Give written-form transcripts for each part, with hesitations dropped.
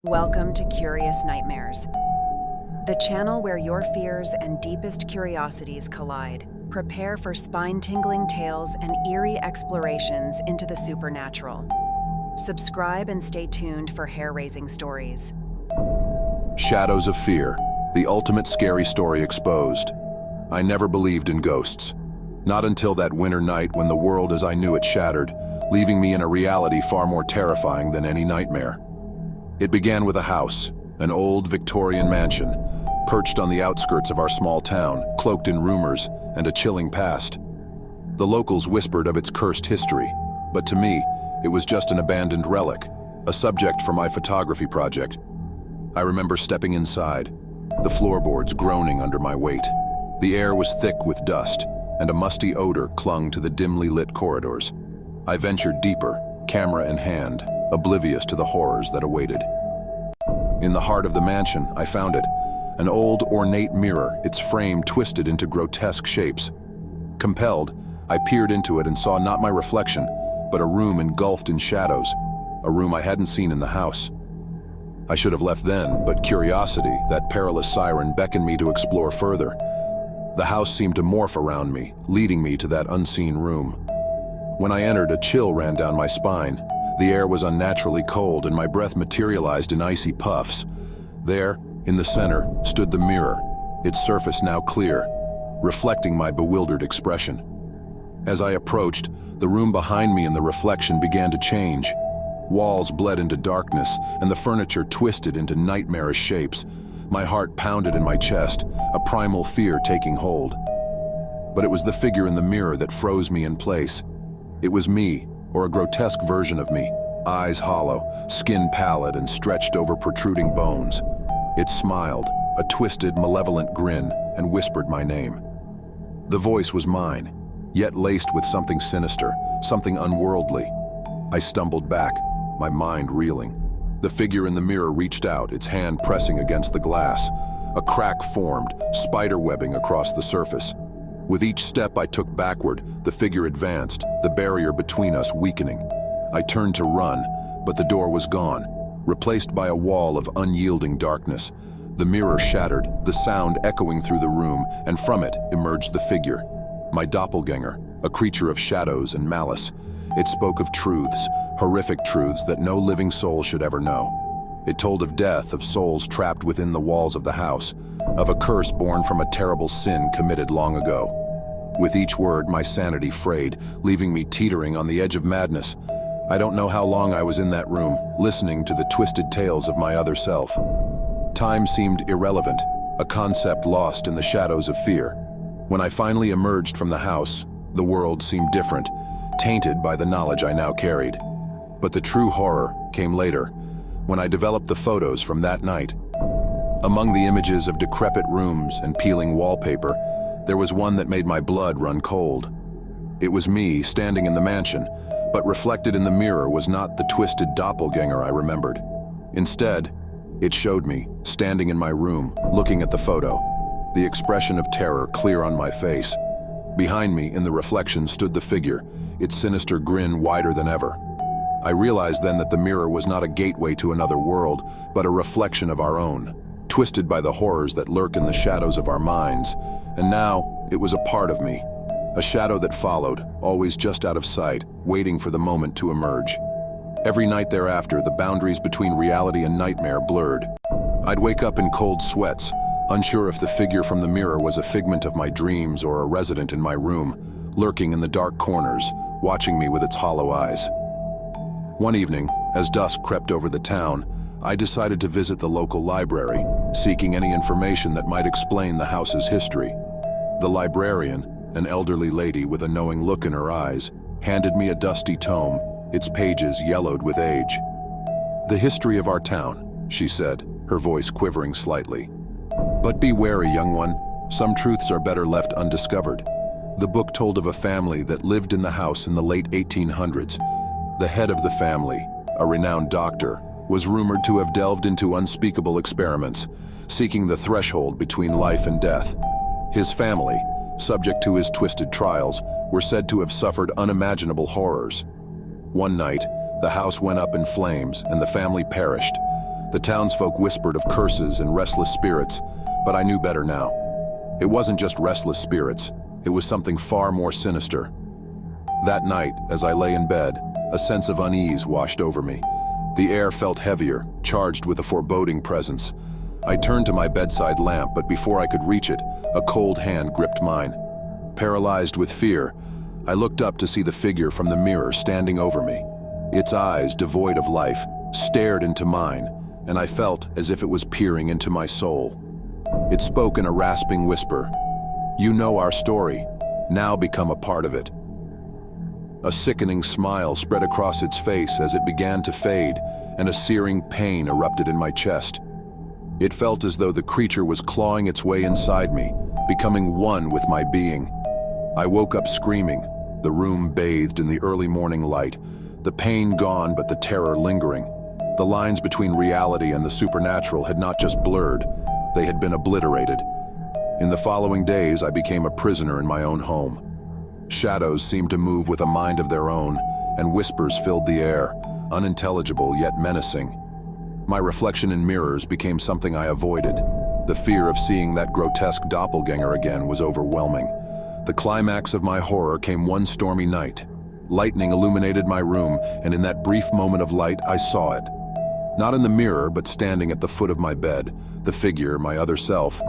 Welcome to Curious Nightmares, the channel where your fears and deepest curiosities collide. Prepare for spine-tingling tales and eerie explorations into the supernatural. Subscribe and stay tuned for hair-raising stories. Shadows of Fear, the ultimate scary story exposed. I never believed in ghosts. Not until that winter night when the world as I knew it shattered, leaving me in a reality far more terrifying than any nightmare. It began with a house, an old Victorian mansion, perched on the outskirts of our small town, cloaked in rumors and a chilling past. The locals whispered of its cursed history, but to me, it was just an abandoned relic, a subject for my photography project. I remember stepping inside, the floorboards groaning under my weight. The air was thick with dust, and a musty odor clung to the dimly lit corridors. I ventured deeper, camera in hand, oblivious to the horrors that awaited. In the heart of the mansion, I found it, an old, ornate mirror, its frame twisted into grotesque shapes. Compelled, I peered into it and saw not my reflection, but a room engulfed in shadows, a room I hadn't seen in the house. I should have left then, but curiosity, that perilous siren, beckoned me to explore further. The house seemed to morph around me, leading me to that unseen room. When I entered, a chill ran down my spine. The air was unnaturally cold and my breath materialized in icy puffs. There, in the center, stood the mirror, its surface now clear, reflecting my bewildered expression. As I approached, the room behind me and the reflection began to change. Walls bled into darkness and the furniture twisted into nightmarish shapes. My heart pounded in my chest, a primal fear taking hold. But it was the figure in the mirror that froze me in place. It was me, or a grotesque version of me, eyes hollow, skin pallid and stretched over protruding bones. It smiled, a twisted, malevolent grin, and whispered my name. The voice was mine, yet laced with something sinister, something unworldly. I stumbled back, my mind reeling. The figure in the mirror reached out, its hand pressing against the glass. A crack formed, spider webbing across the surface. With each step I took backward, the figure advanced, the barrier between us weakening. I turned to run, but the door was gone, replaced by a wall of unyielding darkness. The mirror shattered, the sound echoing through the room, and from it emerged the figure. My doppelganger, a creature of shadows and malice. It spoke of truths, horrific truths that no living soul should ever know. It told of death, of souls trapped within the walls of the house, of a curse born from a terrible sin committed long ago. With each word, my sanity frayed, leaving me teetering on the edge of madness. I don't know how long I was in that room, listening to the twisted tales of my other self. Time seemed irrelevant, a concept lost in the shadows of fear. When I finally emerged from the house, the world seemed different, tainted by the knowledge I now carried. But the true horror came later, when I developed the photos from that night. Among the images of decrepit rooms and peeling wallpaper, there was one that made my blood run cold. It was me standing in the mansion, but reflected in the mirror was not the twisted doppelganger I remembered. Instead, it showed me, standing in my room, looking at the photo, the expression of terror clear on my face. Behind me, in the reflection, stood the figure, its sinister grin wider than ever. I realized then that the mirror was not a gateway to another world, but a reflection of our own, twisted by the horrors that lurk in the shadows of our minds. And now, it was a part of me, a shadow that followed, always just out of sight, waiting for the moment to emerge. Every night thereafter, the boundaries between reality and nightmare blurred. I'd wake up in cold sweats, unsure if the figure from the mirror was a figment of my dreams or a resident in my room, lurking in the dark corners, watching me with its hollow eyes. One evening, as dusk crept over the town, I decided to visit the local library, seeking any information that might explain the house's history. The librarian, an elderly lady with a knowing look in her eyes, handed me a dusty tome, its pages yellowed with age. "The history of our town," she said, her voice quivering slightly. "But be wary, young one. Some truths are better left undiscovered." The book told of a family that lived in the house in the late 1800s. The head of the family, a renowned doctor, was rumored to have delved into unspeakable experiments, seeking the threshold between life and death. His family, subject to his twisted trials, were said to have suffered unimaginable horrors. One night, the house went up in flames and the family perished. The townsfolk whispered of curses and restless spirits, but I knew better now. It wasn't just restless spirits, it was something far more sinister. That night, as I lay in bed, a sense of unease washed over me. The air felt heavier, charged with a foreboding presence. I turned to my bedside lamp, but before I could reach it, a cold hand gripped mine. Paralyzed with fear, I looked up to see the figure from the mirror standing over me. Its eyes, devoid of life, stared into mine, and I felt as if it was peering into my soul. It spoke in a rasping whisper. "You know our story. Now become a part of it." A sickening smile spread across its face as it began to fade, and a searing pain erupted in my chest. It felt as though the creature was clawing its way inside me, becoming one with my being. I woke up screaming, the room bathed in the early morning light, the pain gone but the terror lingering. The lines between reality and the supernatural had not just blurred, they had been obliterated. In the following days, I became a prisoner in my own home. Shadows seemed to move with a mind of their own, and whispers filled the air, unintelligible yet menacing. My reflection in mirrors became something I avoided. The fear of seeing that grotesque doppelganger again was overwhelming. The climax of my horror came one stormy night. Lightning illuminated my room, and in that brief moment of light, I saw it. Not in the mirror, but standing at the foot of my bed, the figure, my other self.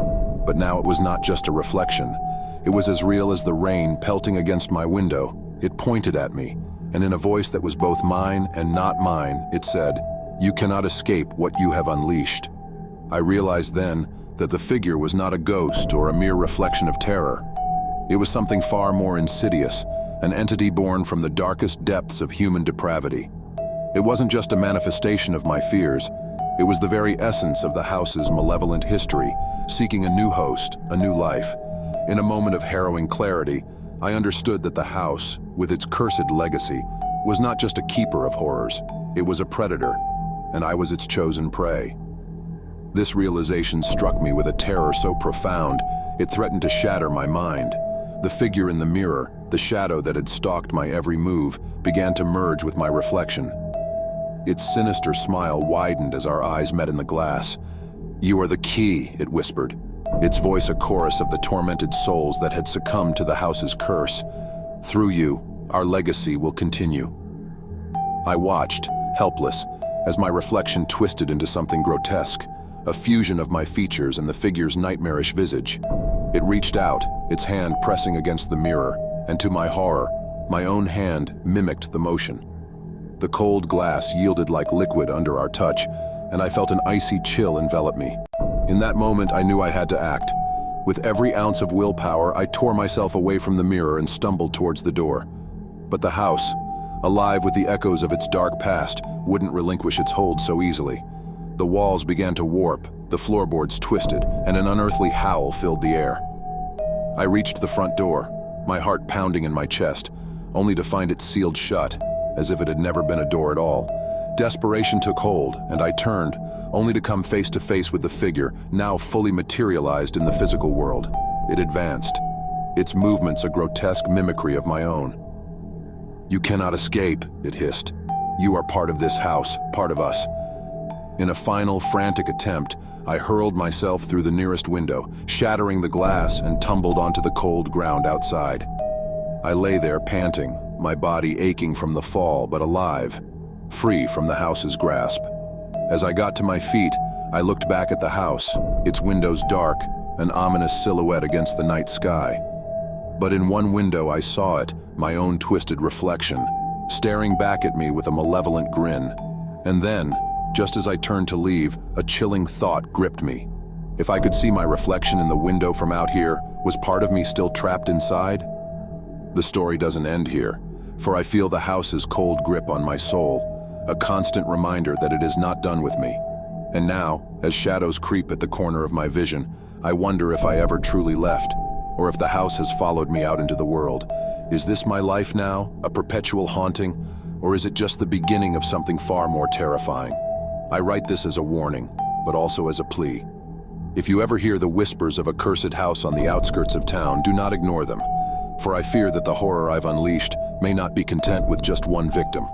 But now it was not just a reflection. It was as real as the rain pelting against my window. It pointed at me, and in a voice that was both mine and not mine, it said, "You cannot escape what you have unleashed." I realized then that the figure was not a ghost or a mere reflection of terror. It was something far more insidious, an entity born from the darkest depths of human depravity. It wasn't just a manifestation of my fears, it was the very essence of the house's malevolent history, seeking a new host, a new life. In a moment of harrowing clarity, I understood that the house, with its cursed legacy, was not just a keeper of horrors, it was a predator, and I was its chosen prey. This realization struck me with a terror so profound, it threatened to shatter my mind. The figure in the mirror, the shadow that had stalked my every move, began to merge with my reflection. Its sinister smile widened as our eyes met in the glass. "You are the key," it whispered, its voice a chorus of the tormented souls that had succumbed to the house's curse. "Through you, our legacy will continue." I watched, helpless, as my reflection twisted into something grotesque, a fusion of my features and the figure's nightmarish visage. It reached out, its hand pressing against the mirror, and to my horror, my own hand mimicked the motion. The cold glass yielded like liquid under our touch, and I felt an icy chill envelop me. In that moment, I knew I had to act. With every ounce of willpower, I tore myself away from the mirror and stumbled towards the door. But the house, alive with the echoes of its dark past, wouldn't relinquish its hold so easily. The walls began to warp, the floorboards twisted, and an unearthly howl filled the air. I reached the front door, my heart pounding in my chest, only to find it sealed shut, as if it had never been a door at all. Desperation took hold, and I turned, only to come face to face with the figure, now fully materialized in the physical world. It advanced, its movements a grotesque mimicry of my own. "You cannot escape," it hissed. "You are part of this house, part of us." In a final, frantic attempt, I hurled myself through the nearest window, shattering the glass, and tumbled onto the cold ground outside. I lay there panting, my body aching from the fall but alive, free from the house's grasp. As I got to my feet, I looked back at the house, its windows dark, an ominous silhouette against the night sky. But in one window I saw it, my own twisted reflection, staring back at me with a malevolent grin. And then, just as I turned to leave, a chilling thought gripped me. If I could see my reflection in the window from out here, was part of me still trapped inside? The story doesn't end here, for I feel the house's cold grip on my soul, a constant reminder that it is not done with me. And now, as shadows creep at the corner of my vision, I wonder if I ever truly left, or if the house has followed me out into the world. Is this my life now, a perpetual haunting, or is it just the beginning of something far more terrifying? I write this as a warning, but also as a plea. If you ever hear the whispers of a cursed house on the outskirts of town, do not ignore them, for I fear that the horror I've unleashed may not be content with just one victim.